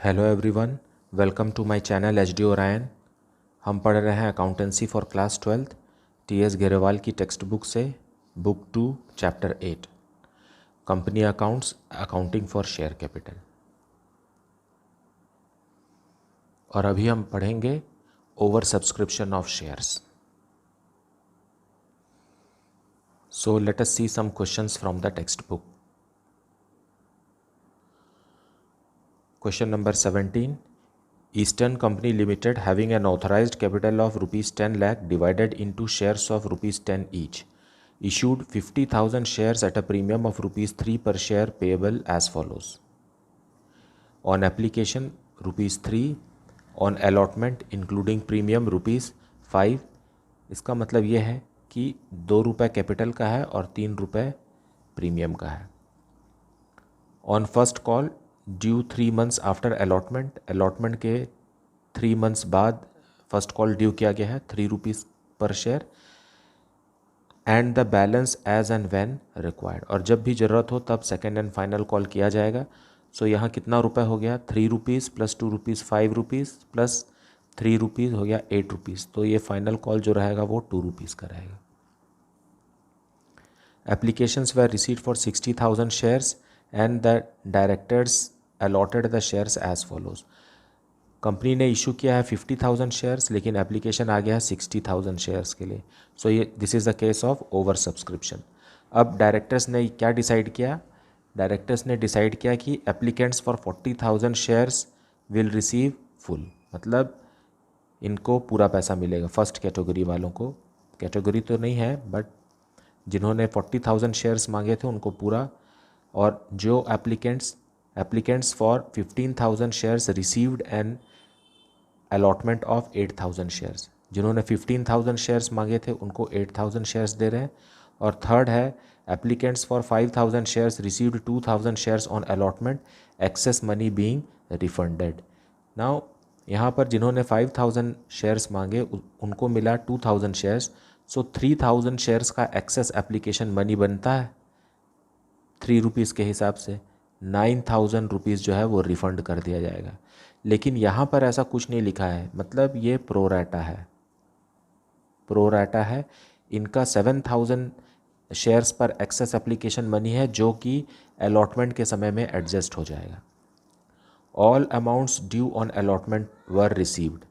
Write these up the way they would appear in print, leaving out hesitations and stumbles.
Hello everyone, welcome to my channel H D Orion. हम पढ़ रहे हैं accountancy for class 12 T S. Grewal की टेक्स्ट बुक से book 2 chapter 8 company accounts accounting for share capital. और अभी हम पढ़ेंगे over subscription of shares. So let us see some questions from the text book. Question number 17. Eastern Company Limited having an authorized capital of rupees 10 lakh divided into shares of rupees 10 each issued 50,000 shares at a premium of rupees 3 per share payable as follows. On application rupees 3, on allotment including premium rupees 5। इसका मतलब यह है कि 2 रुपये capital का है और 3 रुपये प्रीमियम का है। On first call due 3 months after allotment, allotment के 3 months बाद फर्स्ट कॉल ड्यू किया गया है 3 rupees per share. And the balance as and when required, और जब भी ज़रूरत हो तब सेकेंड एंड फाइनल कॉल किया जाएगा। सो यहाँ कितना रुपए हो गया, 3 rupees plus 2 rupees 5 rupees plus 3 rupees हो गया 8 रुपीज़। तो ये फाइनल कॉल जो रहेगा वो 2 रुपीज़ का रहेगा। Applications were received for 60,000 shares and the directors allotted the shares as follows. Company ने इशू किया है 50,000 शेयर्स, लेकिन एप्लीकेशन आ गया है 60,000 शेयर्स के लिए। सो ये this is the case of over subscription. अब डायरेक्टर्स ने क्या डिसाइड किया, डायरेक्टर्स ने डिसाइड किया कि applicants for 40,000 shares will receive full, मतलब इनको पूरा पैसा मिलेगा। फर्स्ट कैटेगरी वालों को, कैटेगरी तो नहीं है बट जिन्होंने 40,000 शेयर्स मांगे थे उनको पूरा, और जो applicants for 15,000 shares received an allotment of 8,000 shares, जिन्होंने 15,000 शेयर्स मांगे थे उनको 8,000 शेयर्स दे रहे हैं। और थर्ड है applicants for 5,000 shares received 2,000 shares on allotment, excess money being refunded. Now यहाँ पर जिन्होंने 5,000 शेयर्स मांगे उनको मिला 2,000 शेयर्स। सो 3,000 शेयर्स का एक्सेस एप्लीकेशन मनी बनता है 3 रुपीज़ के हिसाब से। 9,000 रुपीज़ जो है वो रिफ़ंड कर दिया जाएगा। लेकिन यहाँ पर ऐसा कुछ नहीं लिखा है, मतलब ये प्रोराटा है, प्रोराटा है। इनका 7,000 शेयर्स पर एक्सेस एप्लीकेशन मनी है जो कि अलॉटमेंट के समय में एडजस्ट हो जाएगा। All amounts due on allotment were received,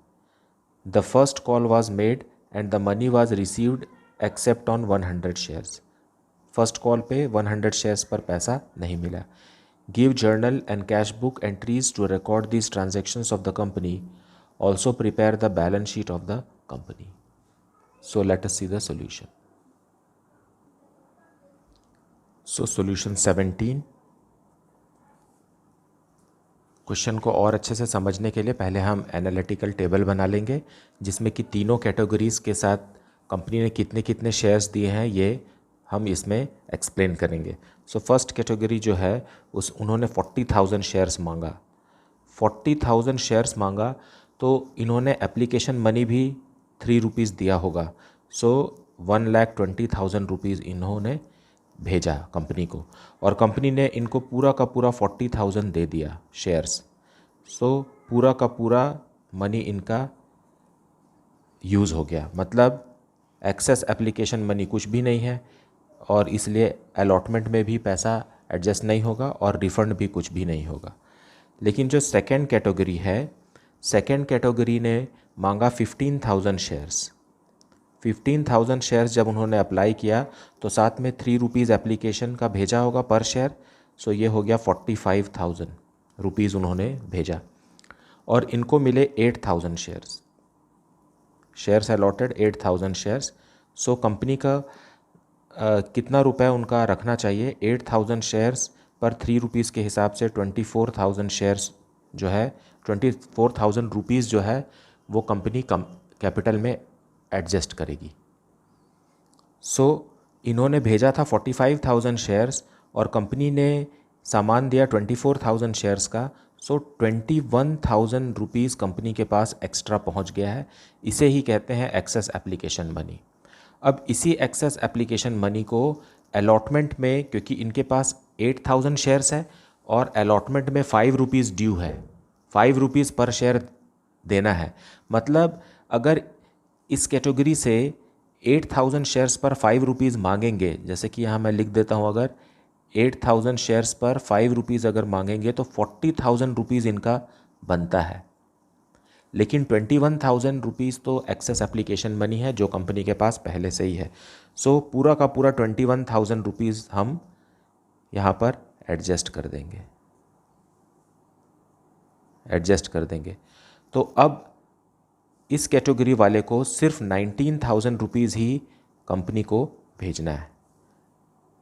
the first call was made and the money was received except on 100 shares. First call पे 100 शेयर्स पर पैसा नहीं मिला। Give journal and cash book entries to record these transactions of the company, also prepare the balance sheet of the company. So let us see the solution. So solution 17। Question को और अच्छे से समझने के लिए पहले हम एनालिटिकल टेबल बना लेंगे जिसमें कि तीनों कैटेगरीज के साथ कंपनी ने कितने कितने शेयर्स दिए हैं ये हम इसमें एक्सप्लेन करेंगे। सो फर्स्ट कैटेगरी जो है उन्होंने 40,000 शेयर्स मांगा। 40,000 शेयर्स मांगा तो इन्होंने एप्लीकेशन मनी भी 3 रुपीज़ दिया होगा। सो 1,20,000 रुपीज़ इन्होंने भेजा कंपनी को, और कंपनी ने इनको पूरा का पूरा 40,000 दे दिया शेयर्स। सो पूरा का पूरा मनी इनका यूज़ हो गया, मतलब एक्सेस एप्लीकेशन मनी कुछ भी नहीं है, और इसलिए अलॉटमेंट में भी पैसा एडजस्ट नहीं होगा और रिफ़ंड भी कुछ भी नहीं होगा। लेकिन जो सेकेंड कैटेगरी है, सेकेंड कैटेगरी ने मांगा 15,000 शेयर्स। 15,000 शेयर्स जब उन्होंने अप्लाई किया तो साथ में 3 रुपीज़ एप्लीकेशन का भेजा होगा पर शेयर। सो ये हो गया 45,000 रुपीज़ उन्होंने भेजा, और इनको मिले 8,000 shares. Shares allotted 8,000 shares. So company का कितना रुपए उनका रखना चाहिए, 8,000 शेयर्स पर 3 रुपीज़ के हिसाब से 24,000 शेयर्स जो है 24,000 रुपीज़ जो है वो कंपनी कैपिटल में एडजस्ट करेगी। सो इन्होंने भेजा था 45,000 शेयर्स और कंपनी ने सामान दिया 24,000 शेयर्स का। सो 21,000 रुपीज़ कंपनी के पास एक्स्ट्रा पहुंच गया है। इसे ही कहते हैं एक्सेस एप्लीकेशन मनी। अब इसी एक्सेस एप्लीकेशन मनी को अलॉटमेंट में, क्योंकि इनके पास 8,000 शेयर्स है और अलॉटमेंट में 5 रुपीज़ ड्यू है, ₹5 पर शेयर देना है। मतलब अगर इस कैटेगरी से 8,000 शेयर्स पर ₹5 मांगेंगे, जैसे कि यहाँ मैं लिख देता हूँ, अगर 8,000 शेयर्स पर ₹5 अगर मांगेंगे तो ₹40,000 इनका बनता है। लेकिन ₹21,000 तो एक्सेस एप्लीकेशन मनी है जो कंपनी के पास पहले से ही है। सो पूरा का पूरा ₹21,000 हम यहाँ पर एडजस्ट कर देंगे। तो अब इस कैटेगरी वाले को सिर्फ ₹19,000 ही कंपनी को भेजना है।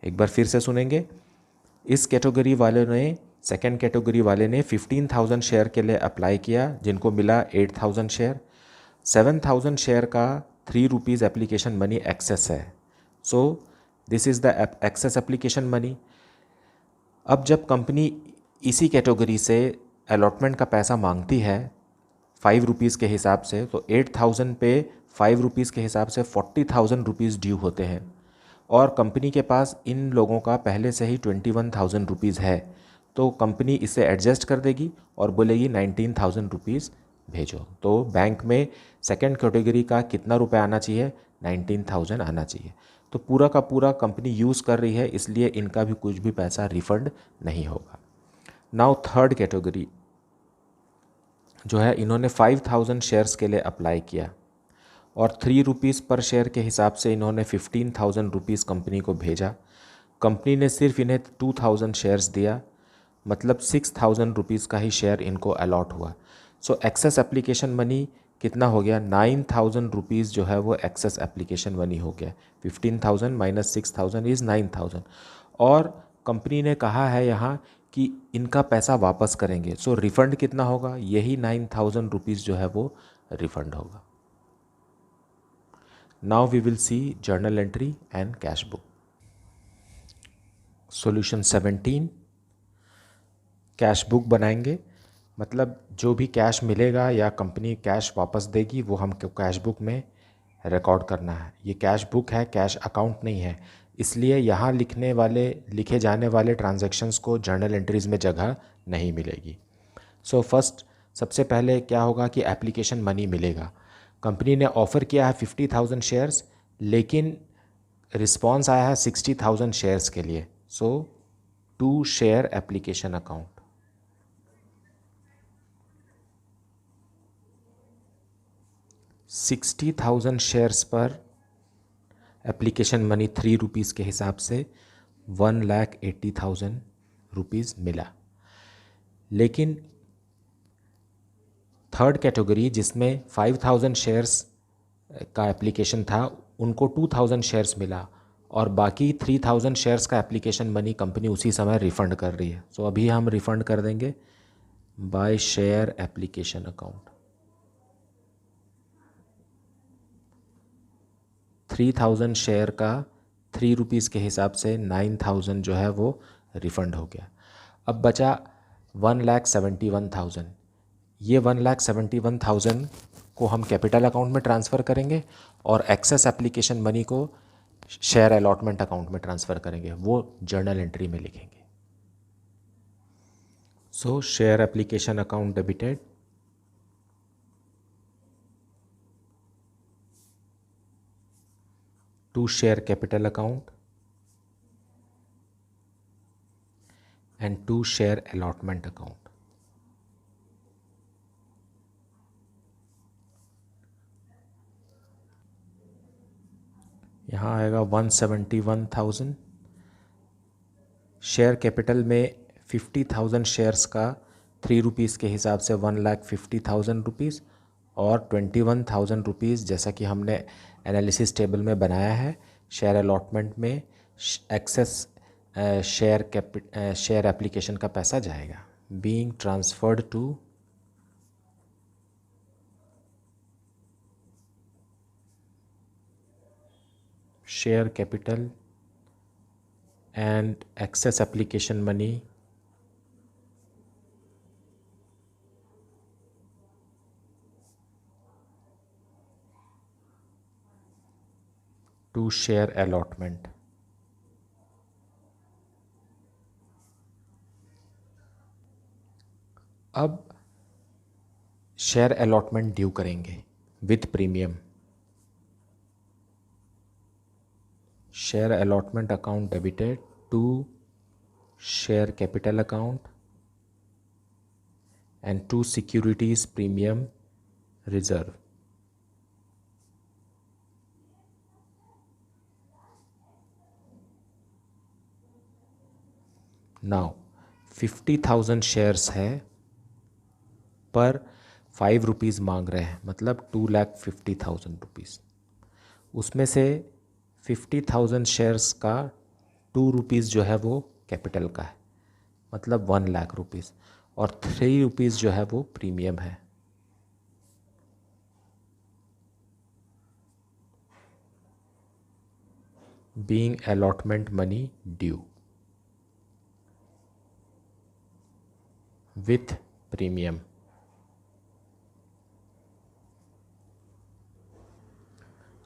एक बार फिर से सुनेंगे। इस कैटेगरी वाले ने, सेकेंड कैटेगरी वाले ने 15,000 शेयर के लिए अप्लाई किया, जिनको मिला 8,000 शेयर। 7,000 शेयर का ₹3 एप्लीकेशन मनी एक्सेस है। So this is the excess application money. अब जब कंपनी इसी कैटेगरी से अलॉटमेंट का पैसा मांगती है ₹5 के हिसाब से, तो 8,000 पे ₹5 के हिसाब से ₹40,000 ड्यू होते हैं, और कंपनी के पास इन लोगों का पहले से ही ₹21,000 है। तो कंपनी इसे एडजस्ट कर देगी और बोलेगी ₹19,000 भेजो। तो बैंक में सेकंड कैटेगरी का कितना रुपए आना चाहिए? 19,000 आना चाहिए। तो पूरा का पूरा कंपनी यूज़ कर रही है, इसलिए इनका भी कुछ भी पैसा रिफंड नहीं होगा। नाउ थर्ड कैटेगरी जो है, इन्होंने 5,000 शेयर्स के लिए अप्लाई किया और ₹3 पर शेयर के हिसाब से इन्होंने ₹15,000 कंपनी को भेजा। कंपनी ने सिर्फ इन्हें 2,000 शेयर्स दिया, मतलब ₹6,000 का ही शेयर इनको अलॉट हुआ। सो एक्सेस एप्लीकेशन मनी कितना हो गया? ₹9,000 जो है वो एक्सेस एप्लीकेशन मनी हो गया। 15,000 माइनस 6,000 इज़ 9,000। और कंपनी ने कहा है यहाँ कि इनका पैसा वापस करेंगे। सो रिफ़ंड कितना होगा? यही ₹9,000 जो है वो रिफ़ंड होगा। Now we will see journal entry and cash book. Solution 17, cash book बनाएंगे। मतलब जो भी कैश मिलेगा या कंपनी कैश वापस देगी वो हमको कैश बुक में रिकॉर्ड करना है। ये कैश बुक है, कैश अकाउंट नहीं है, इसलिए यहाँ लिखे जाने वाले ट्रांजैक्शंस को जर्नल एंट्रीज़ में जगह नहीं मिलेगी। सो फर्स्ट, सबसे पहले क्या होगा कि एप्लीकेशन मनी मिलेगा। कंपनी ने ऑफ़र किया है 50,000 शेयर्स, लेकिन रिस्पॉन्स आया है 60,000 शेयर्स के लिए। So to share application account, 60,000 shares पर एप्लीकेशन मनी ₹3 के हिसाब से ₹1,80,000 मिला। लेकिन थर्ड कैटेगरी जिसमें 5,000 शेयर्स का एप्लीकेशन था, उनको 2,000 शेयर्स मिला, और बाकी 3,000 शेयर्स का एप्लीकेशन मनी कंपनी उसी समय रिफ़ंड कर रही है। सो अभी हम रिफ़ंड कर देंगे by share application account. 3,000 share का ₹3 के हिसाब से 9,000 जो है वो रिफ़ंड हो गया। अब बचा 1,71,000। ये 1,71,000 को हम कैपिटल अकाउंट में ट्रांसफ़र करेंगे और एक्सेस एप्लीकेशन मनी को शेयर अलॉटमेंट अकाउंट में ट्रांसफ़र करेंगे, वो जर्नल एंट्री में लिखेंगे। So share application account debited, to share capital account and to share allotment account. यहाँ आएगा 171,000। शेयर कैपिटल में 50,000 शेयर्स का ₹3 के हिसाब से 1,50,000 और ₹21,000 जैसा कि हमने एनालिसिस टेबल में बनाया है। शेयर अलॉटमेंट में एक्सेस शेयर एप्लीकेशन का पैसा जाएगा, being transferred to share capital and excess application money to share allotment। अब शेयर अलॉटमेंट ड्यू करेंगे with premium. Share allotment account debited to share capital account and to securities premium reserve. Now 50,000 shares है पर 5 rupees मांग रहे हैं, मतलब 2,50,000 rupees. उसमें से 50,000 शेयर्स का 2 रुपीज़ जो है वो कैपिटल का है, मतलब 1,00,000 रुपीज़, और 3 रुपीज़ जो है वो प्रीमियम है। Being allotment money due with premium.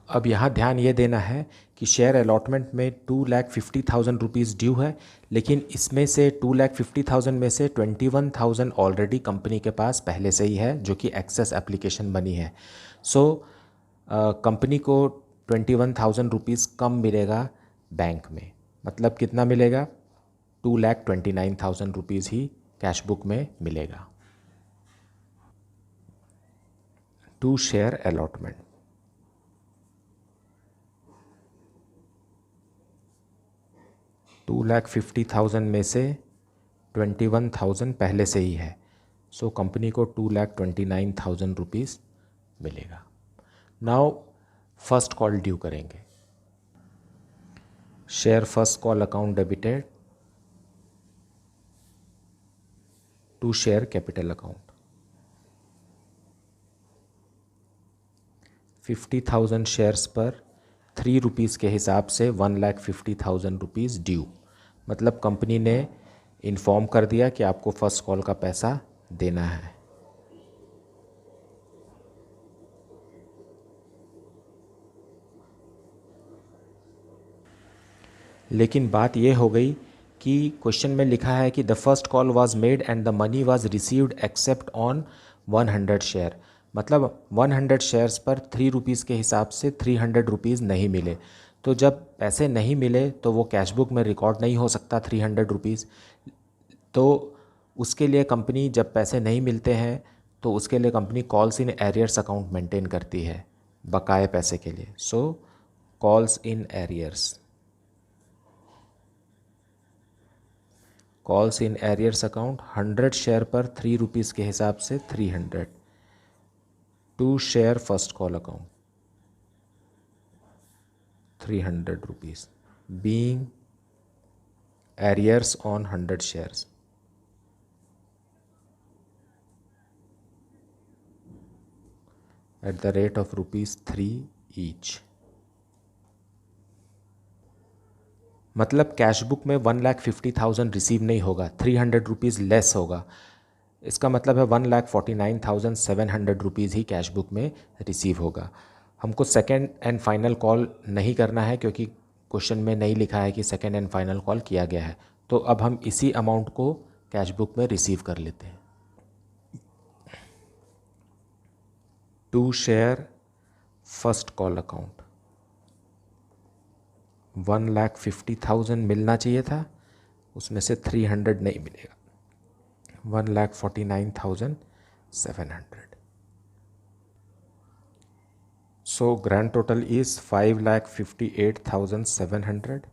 अब यहाँ ध्यान ये देना है कि शेयर अलॉटमेंट में 2,50,000 रुपीज़ ड्यू है, लेकिन इसमें से 2,50,000 में से 21,000 ऑलरेडी कंपनी के पास पहले से ही है, जो कि एक्सेस एप्लीकेशन बनी है। सो कंपनी को 21,000 रुपीज़ कम मिलेगा बैंक में, मतलब कितना मिलेगा? 2,29,000 रुपीज़ ही कैश बुक में मिलेगा। टू शेयर अलॉटमेंट, $2,50,000 में से 21,000 पहले से ही है, सो कंपनी को 2,29,000 रुपीज़ मिलेगा। नाउ फर्स्ट कॉल ड्यू करेंगे। Share first call account debited to share capital account. 50,000 shares पर 3 रुपीज़ के हिसाब से 1,50,000 रुपीज़ ड्यू, मतलब कंपनी ने इन्फॉर्म कर दिया कि आपको फर्स्ट कॉल का पैसा देना है। लेकिन बात यह हो गई कि क्वेश्चन में लिखा है कि the first call was made and the money was received except on 100 share, मतलब 100 शेयर्स पर 3 रुपीज़ के हिसाब से 300 रुपीज़ नहीं मिले। तो जब पैसे नहीं मिले तो वो कैश बुक में रिकॉर्ड नहीं हो सकता 300 रुपीज़। तो उसके लिए कंपनी, जब पैसे नहीं मिलते हैं तो उसके लिए company calls in arrears account maintain करती है बकाए पैसे के लिए। So calls in arrears, calls in arrears account 100 share पर 3 रुपीज़ के हिसाब से 300 to share first call account 300 rupees being arrears on 100 shares. At the rate of ₹3 each. मतलब कैश बुक में 1,50,000 रिसीव नहीं होगा, 300 रुपीज़ लेस होगा। इसका मतलब है 1,49,700 रुपीज़ ही कैश बुक में रिसीव होगा। हमको सेकेंड एंड फाइनल कॉल नहीं करना है, क्योंकि क्वेश्चन में नहीं लिखा है कि सेकेंड एंड फाइनल कॉल किया गया है। तो अब हम इसी अमाउंट को कैश बुक में रिसीव कर लेते हैं। To share first call account 1,50,000 मिलना चाहिए था, उसमें से 300 नहीं मिलेगा, 1,49,700। So grand total is 5,58,700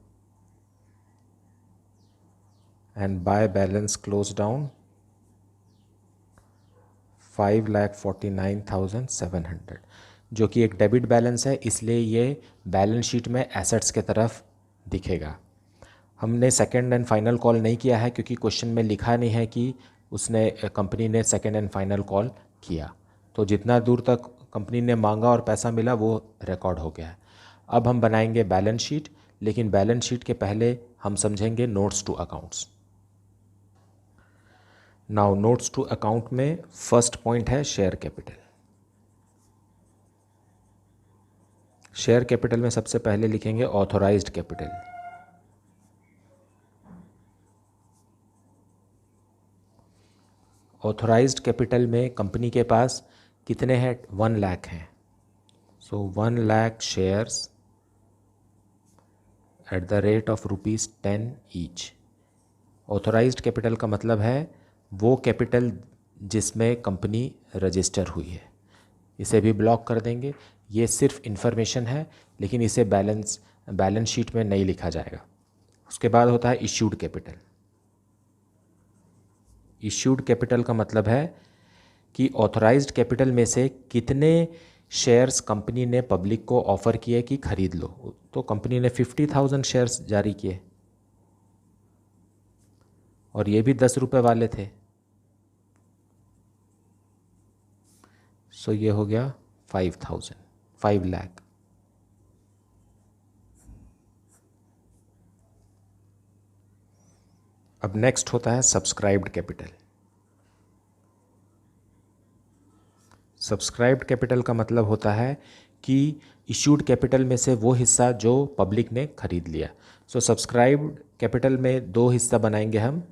and buy balance closed down 5,49,700, जो कि एक डेबिट बैलेंस है, इसलिए ये बैलेंस शीट में एसेट्स के तरफ दिखेगा। हमने सेकेंड एंड फाइनल कॉल नहीं किया है, क्योंकि क्वेश्चन में लिखा नहीं है कि उसने, कंपनी ने सेकेंड एंड फाइनल कॉल किया। तो जितना दूर तक कंपनी ने मांगा और पैसा मिला वो रिकॉर्ड हो गया है। अब हम बनाएंगे बैलेंस शीट, लेकिन बैलेंस शीट के पहले हम समझेंगे notes to accounts. Now notes to account में फर्स्ट पॉइंट है शेयर कैपिटल। शेयर कैपिटल में सबसे पहले लिखेंगे ऑथोराइज्ड कैपिटल। ऑथोराइज्ड कैपिटल में कंपनी के पास कितने हैं? 1 लाख हैं। सो 1 lakh shares at the rate of ₹10 each. Authorised capital का मतलब है वो कैपिटल जिसमें कंपनी रजिस्टर हुई है। इसे भी ब्लॉक कर देंगे। ये सिर्फ इन्फॉर्मेशन है, लेकिन इसे बैलेंस शीट में नहीं लिखा जाएगा। उसके बाद होता है इश्यूड कैपिटल। इश्यूड कैपिटल का मतलब है कि ऑथराइज्ड कैपिटल में से कितने शेयर्स कंपनी ने पब्लिक को ऑफर किए कि खरीद लो। तो कंपनी ने 50,000 शेयर्स जारी किए और ये भी 10 रुपये वाले थे। सो ये हो गया 5 लाख। अब नेक्स्ट होता है सब्सक्राइब्ड कैपिटल। सब्सक्राइब्ड कैपिटल का मतलब होता है कि इश्यूड कैपिटल में से वो हिस्सा जो पब्लिक ने खरीद लिया। सो सब्सक्राइब्ड कैपिटल में 2 हिस्सा बनाएंगे हम,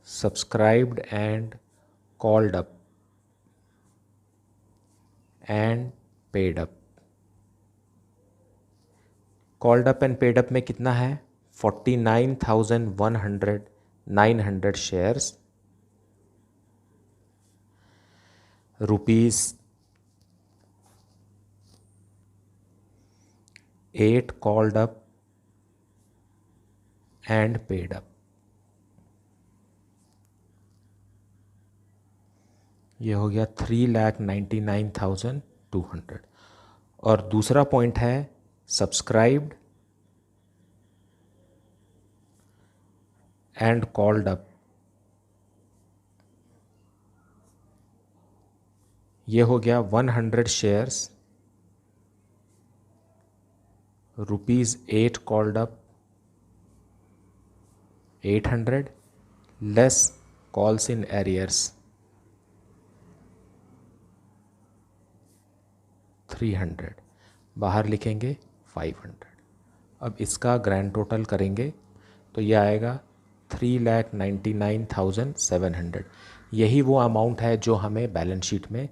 subscribed and called up and paid up. Called up and paid up में कितना है? 49,900 shares, ₹8 called up and paid up. ये हो गया 3,99,200। और दूसरा पॉइंट है सब्सक्राइब्ड एंड कॉल्ड अप। ये हो गया 100 shares, ₹8 called up, 800 less calls in arrears 300, बाहर लिखेंगे 500। अब इसका ग्रैंड टोटल करेंगे तो ये आएगा 3,99,700। यही वो अमाउंट है जो हमें बैलेंस शीट में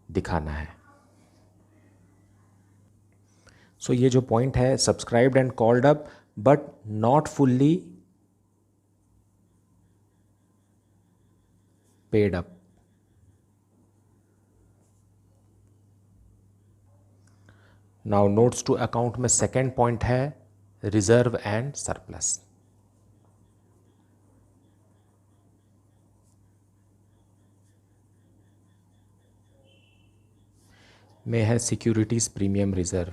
दिखाना है। सो ये जो पॉइंट है subscribed and called up but not fully paid up. Now notes to account में सेकेंड पॉइंट है रिजर्व एंड सरप्लस। में है सिक्योरिटीज प्रीमियम रिजर्व।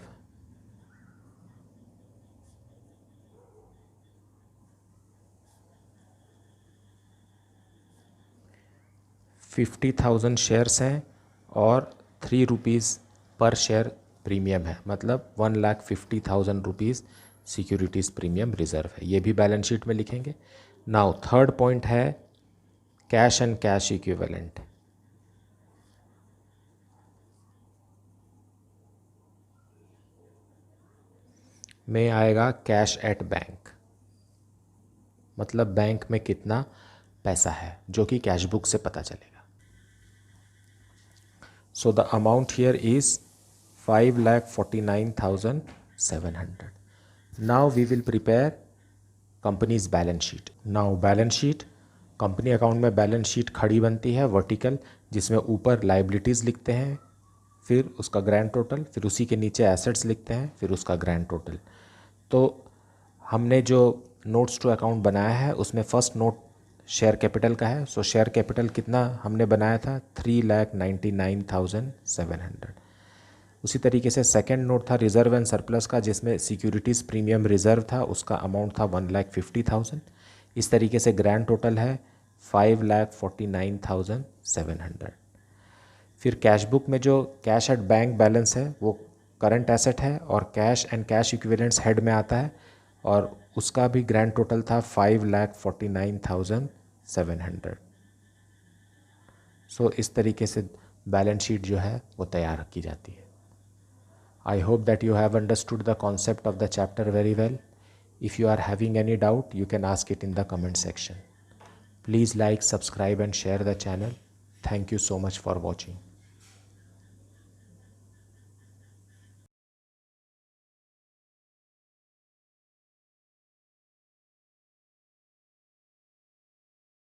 ₹50,000 शेयर्स हैं और ₹3 पर शेयर प्रीमियम है, मतलब ₹1,50,000 सिक्योरिटीज़ प्रीमियम रिजर्व है। ये भी बैलेंस शीट में लिखेंगे। नाउ थर्ड पॉइंट है कैश एंड कैश इक्विवेलेंट। में आएगा कैश एट बैंक, मतलब बैंक में कितना पैसा है जो कि कैश बुक से पता चलेगा। So the amount here is 5,49,700। Now we will prepare companies balance sheet. Now balance sheet, company account में बैलेंस शीट खड़ी बनती है वर्टिकल, जिसमें ऊपर लाइबिलिटीज़ लिखते हैं, फिर उसका ग्रैंड टोटल, फिर उसी के नीचे एसेट्स लिखते हैं, फिर उसका ग्रैंड टोटल। तो हमने जो नोट्स टू अकाउंट बनाया है उसमें फर्स्ट नोट शेयर कैपिटल का है। सो शेयर कैपिटल कितना हमने बनाया था? 3,99,700। उसी तरीके से सेकंड नोट था रिजर्व एंड सरप्लस का, जिसमें सिक्योरिटीज़ प्रीमियम रिजर्व था, उसका अमाउंट था 1,50,000। इस तरीके से ग्रैंड टोटल है 5,49,700। फिर कैश बुक में जो कैश एट बैंक बैलेंस है वो करंट एसेट है और cash and cash equivalents head में आता है, और उसका भी ग्रैंड टोटल था 5,49,700। सो इस तरीके से बैलेंस शीट जो है वो तैयार की जाती है। I hope that you have understood the concept of the chapter very well. If you are having any doubt, you can ask it in the comment section. Please like, subscribe and share the channel. Thank you so much for watching.